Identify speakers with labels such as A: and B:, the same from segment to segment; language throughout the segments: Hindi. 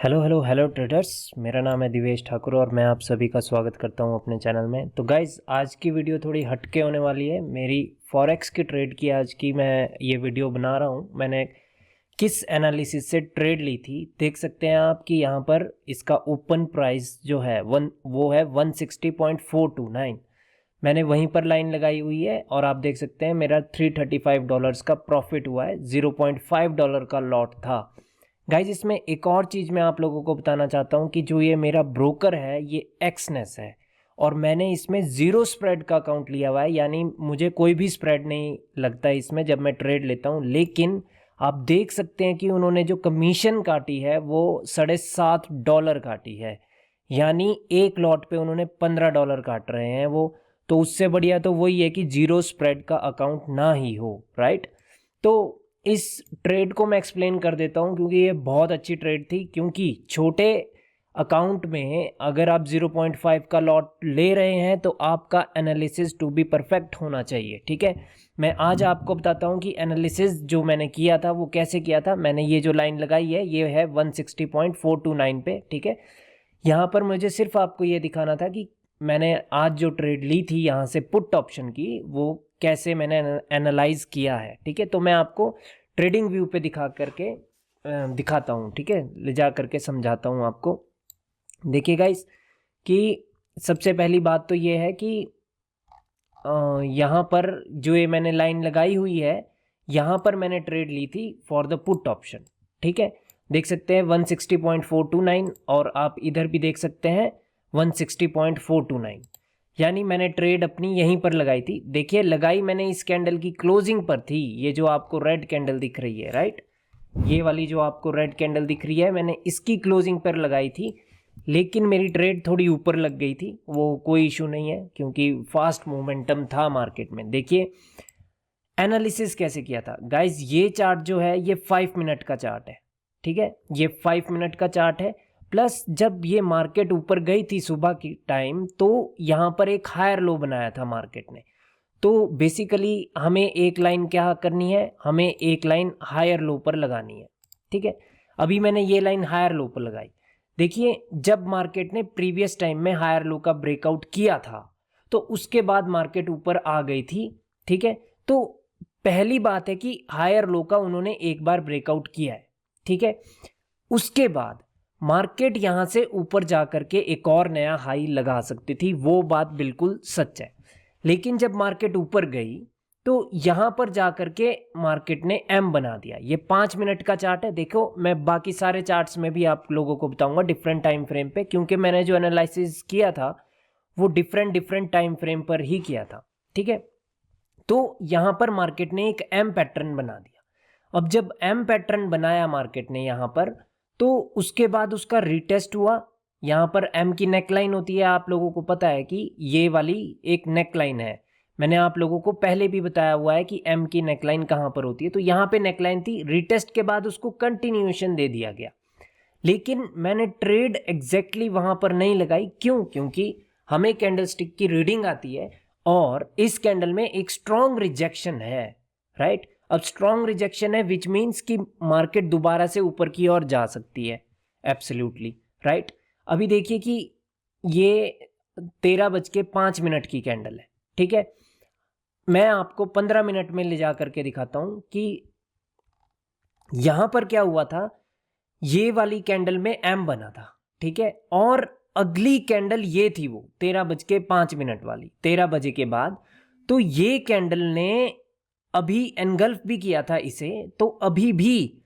A: Hello hello hello traders. मेरा नाम है दिवेश ठाकुर और मैं आप सभी का स्वागत करता हूं अपने चैनल में। तो गाइज़, आज की वीडियो थोड़ी हटके होने वाली है। मेरी फॉरेक्स की ट्रेड की आज की मैं ये वीडियो बना रहा हूं। मैंने किस एनालिसिस से ट्रेड ली थी देख सकते हैं आप कि यहाँ पर इसका ओपन प्राइस जो है वो है 160.429। मैंने वहीं पर लाइन लगाई हुई है और आप देख सकते हैं मेरा $335 का प्रॉफिट हुआ है। $0.5 का लॉट था। गाइज, इसमें एक और चीज़ मैं आप लोगों को बताना चाहता हूँ कि जो ये मेरा ब्रोकर है ये एक्सनेस है और मैंने इसमें ज़ीरो स्प्रेड का अकाउंट लिया हुआ है, यानी मुझे कोई भी स्प्रेड नहीं लगता इसमें जब मैं ट्रेड लेता हूँ। लेकिन आप देख सकते हैं कि उन्होंने जो कमीशन काटी है वो $7.5 काटी है, यानी एक लॉट पे उन्होंने $15 काट रहे हैं वो। तो उससे बढ़िया तो वही है कि ज़ीरो स्प्रेड का अकाउंट ना ही हो, राइट। तो इस ट्रेड को मैं एक्सप्लेन कर देता हूं क्योंकि ये बहुत अच्छी ट्रेड थी। क्योंकि छोटे अकाउंट में अगर आप 0.5 का लॉट ले रहे हैं तो आपका एनालिसिस टू बी परफेक्ट होना चाहिए, ठीक है। मैं आज आपको बताता हूं कि एनालिसिस जो मैंने किया था वो कैसे किया था। मैंने ये जो लाइन लगाई है ये है 160.429 पे, ठीक है। यहाँ पर मुझे सिर्फ आपको ये दिखाना था कि मैंने आज जो ट्रेड ली थी यहाँ से पुट ऑप्शन की, वो कैसे मैंने एनालाइज किया है, ठीक है। तो मैं आपको ट्रेडिंग व्यू पे दिखाता हूँ, ठीक है, ले जा करके समझाता हूँ आपको। देखिए गाइस कि सबसे पहली बात तो ये है कि यहाँ पर जो ये मैंने लाइन लगाई हुई है यहाँ पर मैंने ट्रेड ली थी फॉर द पुट ऑप्शन, ठीक है। देख सकते हैं 160.429 और आप इधर भी देख सकते हैं 160.429, यानी मैंने ट्रेड अपनी यहीं पर लगाई थी। देखिए, लगाई मैंने इस कैंडल की क्लोजिंग पर थी। ये जो आपको रेड कैंडल दिख रही है, राइट, ये वाली जो आपको रेड कैंडल दिख रही है मैंने इसकी क्लोजिंग पर लगाई थी। लेकिन मेरी ट्रेड थोड़ी ऊपर लग गई थी, वो कोई इशू नहीं है क्योंकि फास्ट मोमेंटम था मार्केट में। देखिए एनालिसिस कैसे किया था गाइज। ये चार्ट जो है ये 5 मिनट का चार्ट है, ठीक है। ये 5 मिनट का चार्ट है। प्लस जब ये मार्केट ऊपर गई थी सुबह की टाइम तो यहाँ पर एक हायर लो बनाया था मार्केट ने। तो बेसिकली हमें एक लाइन क्या करनी है, हमें एक लाइन हायर लो पर लगानी है, ठीक है। अभी मैंने ये लाइन हायर लो पर लगाई। देखिए, जब मार्केट ने प्रीवियस टाइम में हायर लो का ब्रेकआउट किया था तो उसके बाद मार्केट ऊपर आ गई थी, ठीक है। तो पहली बात है कि हायर लो का उन्होंने एक बार ब्रेकआउट किया है, ठीक है। उसके बाद मार्केट यहां से ऊपर जाकर के एक और नया हाई लगा सकती थी, वो बात बिल्कुल सच है। लेकिन जब मार्केट ऊपर गई तो यहां पर जाकर के मार्केट ने एम बना दिया। ये 5 मिनट का चार्ट है। देखो, मैं बाकी सारे चार्ट्स में भी आप लोगों को बताऊंगा डिफरेंट टाइम फ्रेम पे, क्योंकि मैंने जो एनालिसिस किया था वो डिफरेंट डिफरेंट टाइम फ्रेम पर ही किया था, ठीक है। तो यहां पर मार्केट ने एक एम पैटर्न बना दिया। अब जब एम पैटर्न बनाया मार्केट ने यहां पर, तो उसके बाद उसका रीटेस्ट हुआ। यहां पर एम की नेकलाइन होती है, आप लोगों को पता है कि ये वाली एक नेकलाइन है। मैंने आप लोगों को पहले भी बताया हुआ है कि एम की नेकलाइन कहां पर होती है। तो यहां पे नेकलाइन थी, रीटेस्ट के बाद उसको कंटिन्यूएशन दे दिया गया। लेकिन मैंने ट्रेड एग्जैक्टली वहां पर नहीं लगाई। क्यों? क्योंकि हमें कैंडलस्टिक की रीडिंग आती है और इस कैंडल में एक स्ट्रॉन्ग रिजेक्शन है, राइट। अब स्ट्रॉन्ग रिजेक्शन है विच मीन्स कि मार्केट दोबारा से ऊपर की ओर जा सकती है, एब्सोल्युटली राइट। अभी देखिए कि ये 13:05 की कैंडल है, ठीक है। मैं आपको 15 मिनट में ले जा करके दिखाता हूं कि यहां पर क्या हुआ था। ये वाली कैंडल में एम बना था, ठीक है। और अगली कैंडल ये थी वो 13:05 वाली, 13 बजे के बाद। तो ये कैंडल ने अभी एनगल्फ भी किया था इसे, तो अभी भी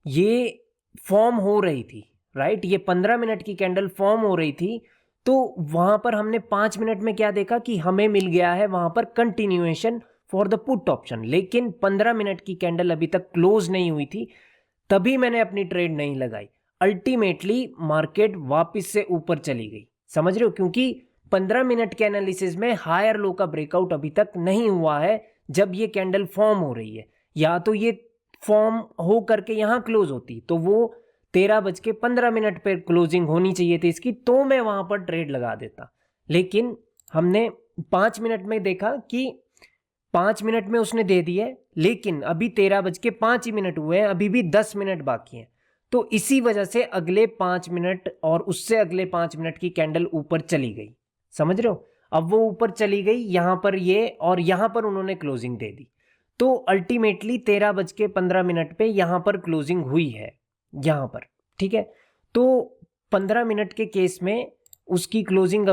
A: ये फॉर्म हो रही थी, राइट। ये 15 मिनट की कैंडल फॉर्म हो रही थी। तो वहां पर हमने 5 मिनट में क्या देखा कि हमें मिल गया है वहां पर continuation for the put option. लेकिन 15 मिनट की कैंडल अभी तक क्लोज नहीं हुई थी, तभी मैंने अपनी ट्रेड नहीं लगाई। अल्टीमेटली मार्केट वापस से ऊपर चली गई, समझ रहे हो, क्योंकि 15 मिनट के एनालिसिस में हायर लो का ब्रेकआउट अभी तक नहीं हुआ है। जब ये कैंडल फॉर्म हो रही है, या तो ये फॉर्म हो करके यहां क्लोज होती तो वो 13:15 पे क्लोजिंग होनी चाहिए थी इसकी, तो मैं वहां पर ट्रेड लगा देता। लेकिन हमने 5 मिनट में देखा कि 5 मिनट में उसने दे दी है, लेकिन अभी 13:05 हुए हैं, अभी भी 10 मिनट बाकी हैं। तो इसी वजह से अगले 5 मिनट और उससे अगले 5 मिनट की कैंडल ऊपर चली गई, समझ रहे हो। अब वो ऊपर चली गई यहां पर ये, और यहां पर उन्होंने क्लोजिंग दे दी, तो अल्टीमेटली 13:15 पे यहां पर क्लोजिंग हुई है यहां पर, ठीक है। तो 15 मिनट के केस में उसकी क्लोजिंग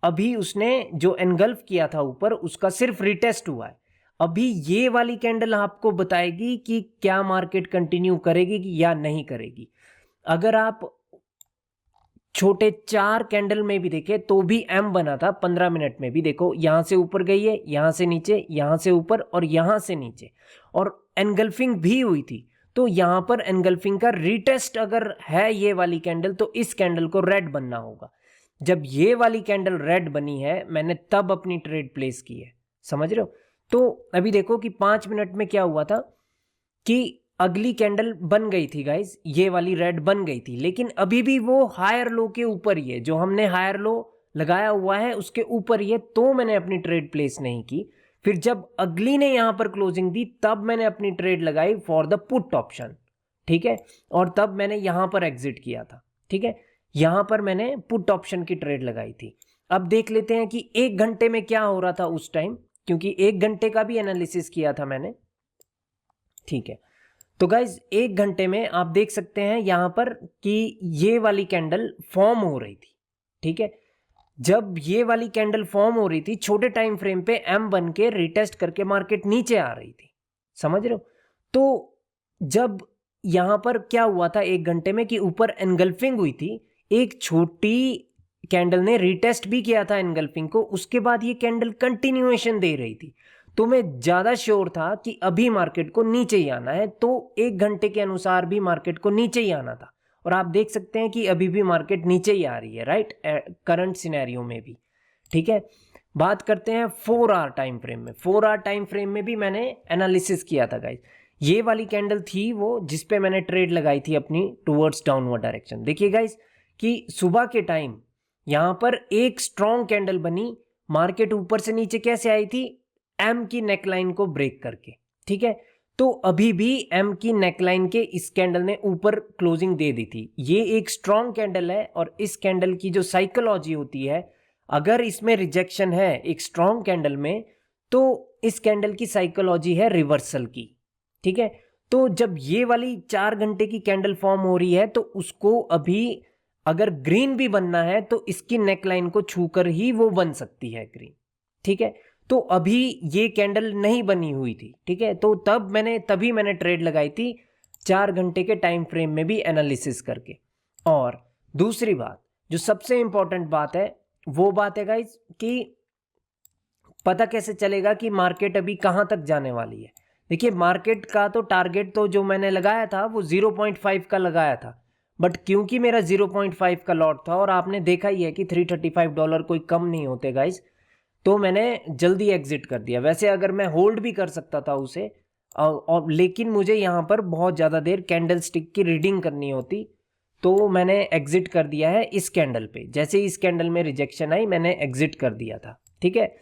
A: अभी उसने जो एनगल्फ किया था ऊपर, उसका सिर्फ रिटेस्ट हुआ है। अभी ये वाली कैंडल आपको बताएगी कि क्या मार्केट कंटिन्यू करेगी या नहीं करेगी। अगर आप छोटे 4 कैंडल में भी देखें तो भी एम बना था 15 मिनट में भी, देखो यहां से ऊपर गई है, यहां से नीचे, यहां से ऊपर और यहां से नीचे, और एनगल्फिंग भी हुई थी। तो यहां पर एनगल्फिंग का रिटेस्ट अगर है ये वाली कैंडल, तो इस कैंडल को रेड बनना होगा। जब ये वाली कैंडल रेड बनी है, मैंने तब अपनी ट्रेड प्लेस की है, समझ रहे हो। तो अभी देखो कि 5 मिनट में क्या हुआ था कि अगली कैंडल बन गई थी गाइस, ये वाली रेड बन गई थी, लेकिन अभी भी वो हायर लो के ऊपर ही है, जो हमने हायर लो लगाया हुआ है उसके ऊपर ही है, तो मैंने अपनी ट्रेड प्लेस नहीं की। फिर जब अगली ने यहां पर क्लोजिंग दी, तब मैंने अपनी ट्रेड लगाई फॉर द पुट ऑप्शन, ठीक है, और तब मैंने यहां पर एग्जिट किया था, ठीक है। यहां पर मैंने पुट ऑप्शन की ट्रेड लगाई थी। अब देख लेते हैं कि 1 घंटे में क्या हो रहा था उस टाइम, क्योंकि 1 घंटे का भी एनालिसिस किया था मैंने, ठीक है। तो गाइज 1 घंटे में आप देख सकते हैं यहां पर कि ये वाली कैंडल फॉर्म हो रही थी, ठीक है। जब ये वाली कैंडल फॉर्म हो रही थी, छोटे टाइम फ्रेम पे एम बन के रिटेस्ट करके मार्केट नीचे आ रही थी, समझ रहे हो। तो जब यहां पर क्या हुआ था 1 घंटे में कि ऊपर एनगल्फिंग हुई थी, एक छोटी कैंडल ने रिटेस्ट भी किया था एनगल्फिंग को, उसके बाद ये कैंडल कंटिन्यूएशन दे रही थी, तो मैं ज्यादा श्योर था कि अभी मार्केट को नीचे ही आना है। तो 1 घंटे के अनुसार भी मार्केट को नीचे ही आना था, और आप देख सकते हैं कि अभी भी मार्केट नीचे ही आ रही है, राइट, करंट सिनेरियो में भी, ठीक है। बात करते हैं 4 आवर टाइम फ्रेम में। 4 आवर टाइम फ्रेम में भी मैंने एनालिसिस किया था गाइस। ये वाली कैंडल थी वो जिसपे मैंने ट्रेड लगाई थी अपनी टुवर्ड्स डाउनवर्ड डायरेक्शन। देखिए गाइस कि सुबह के टाइम यहां पर एक स्ट्रॉन्ग कैंडल बनी, मार्केट ऊपर से नीचे कैसे आई थी, एम की नेकलाइन को ब्रेक करके, ठीक है। तो अभी भी एम की नेकलाइन के इस कैंडल ने ऊपर क्लोजिंग दे दी थी। ये एक स्ट्रॉन्ग कैंडल है, और इस कैंडल की जो साइकोलॉजी होती है, अगर इसमें रिजेक्शन है एक स्ट्रॉन्ग कैंडल में, तो इस कैंडल की साइकोलॉजी है रिवर्सल की, ठीक है। तो जब ये वाली 4 घंटे की कैंडल फॉर्म हो रही है, तो उसको अभी अगर ग्रीन भी बनना है तो इसकी नेकलाइन को छूकर ही वो बन सकती है ग्रीन, ठीक है। तो अभी ये कैंडल नहीं बनी हुई थी, ठीक है। तो तभी मैंने ट्रेड लगाई थी 4 घंटे के टाइम फ्रेम में भी एनालिसिस करके। और दूसरी बात, जो सबसे इंपॉर्टेंट बात है, वो बात है गाइस कि पता कैसे चलेगा कि मार्केट अभी कहां तक जाने वाली है। देखिए मार्केट का तो टारगेट तो जो मैंने लगाया था वो 0.5 का लगाया था, बट क्योंकि मेरा 0.5 का लॉट था, और आपने देखा ही है कि $335 कोई कम नहीं होते गाइस, तो मैंने जल्दी एग्जिट कर दिया। वैसे अगर मैं होल्ड भी कर सकता था उसे, और लेकिन मुझे यहाँ पर बहुत ज़्यादा देर कैंडल स्टिक की रीडिंग करनी होती, तो मैंने एग्जिट कर दिया है इस कैंडल पे। जैसे ही इस कैंडल में रिजेक्शन आई, मैंने एग्जिट कर दिया था, ठीक है।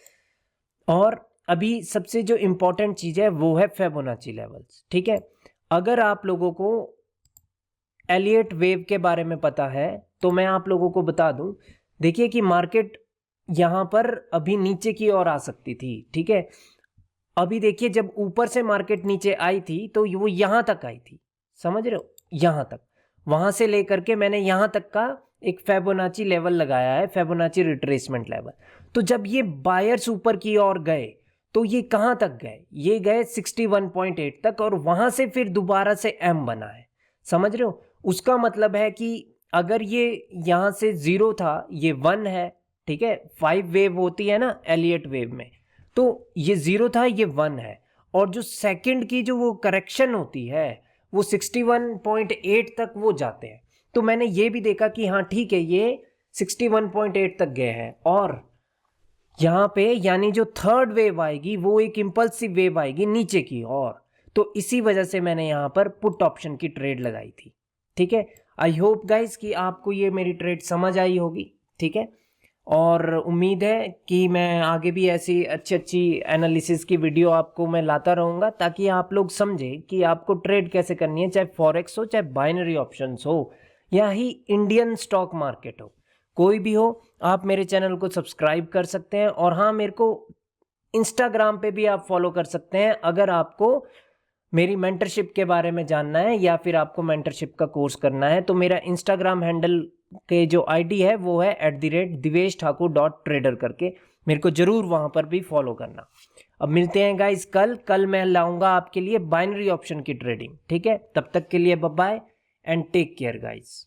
A: और अभी सबसे जो इम्पोर्टेंट चीज़ है वो है फिबोनाची लेवल्स, ठीक है। अगर आप लोगों को एलियट वेव के बारे में पता है तो मैं आप लोगों को बता दूं। देखिए कि मार्केट यहां पर अभी नीचे की ओर आ सकती थी, ठीक है। अभी देखिए जब ऊपर से मार्केट नीचे आई थी तो वो यहां तक आई थी, समझ रहे हो, यहां तक। वहां से लेकर के मैंने यहां तक का एक फिबोनाची लेवल लगाया है, फिबोनाची रिट्रेसमेंट लेवल। तो जब ये बायर्स ऊपर की ओर गए तो ये कहां तक गए, ये गए 61.8 तक, और वहां से फिर दोबारा से एम बना है, समझ रहे हो। उसका मतलब है कि अगर ये यहां से 0 था, ये 1 है, ठीक है। 5 वेव होती है ना एलियट वेव में, तो ये 0 था, ये 1 है, और जो सेकंड की जो वो करेक्शन होती है वो 61.8 तक वो जाते हैं। तो मैंने ये भी देखा कि हाँ ठीक है, ये 61.8 तक गए हैं, और यहाँ पे यानी जो थर्ड वेव आएगी वो एक इंपल्सिव वेव आएगी नीचे की, और तो इसी वजह से मैंने यहाँ पर पुट ऑप्शन की ट्रेड लगाई थी, ठीक है। आई होप गाइस कि आपको ये मेरी ट्रेड समझ आई होगी, ठीक है। और उम्मीद है कि मैं आगे भी ऐसी अच्छी अच्छी एनालिसिस की वीडियो आपको मैं लाता रहूँगा, ताकि आप लोग समझें कि आपको ट्रेड कैसे करनी है, चाहे फॉरेक्स हो, चाहे बाइनरी ऑप्शंस हो, या ही इंडियन स्टॉक मार्केट हो, कोई भी हो। आप मेरे चैनल को सब्सक्राइब कर सकते हैं, और हाँ, मेरे को इंस्टाग्राम पे भी आप फॉलो कर सकते हैं अगर आपको मेरी मेंटरशिप के बारे में जानना है या फिर आपको मेंटरशिप का कोर्स करना है। तो मेरा इंस्टाग्राम हैंडल के जो आईडी है वो है @diveshThakur.trader करके, मेरे को ज़रूर वहाँ पर भी फॉलो करना। अब मिलते हैं गाइस कल मैं लाऊंगा आपके लिए बाइनरी ऑप्शन की ट्रेडिंग, ठीक है? तब तक के लिए bye bye and take care guys.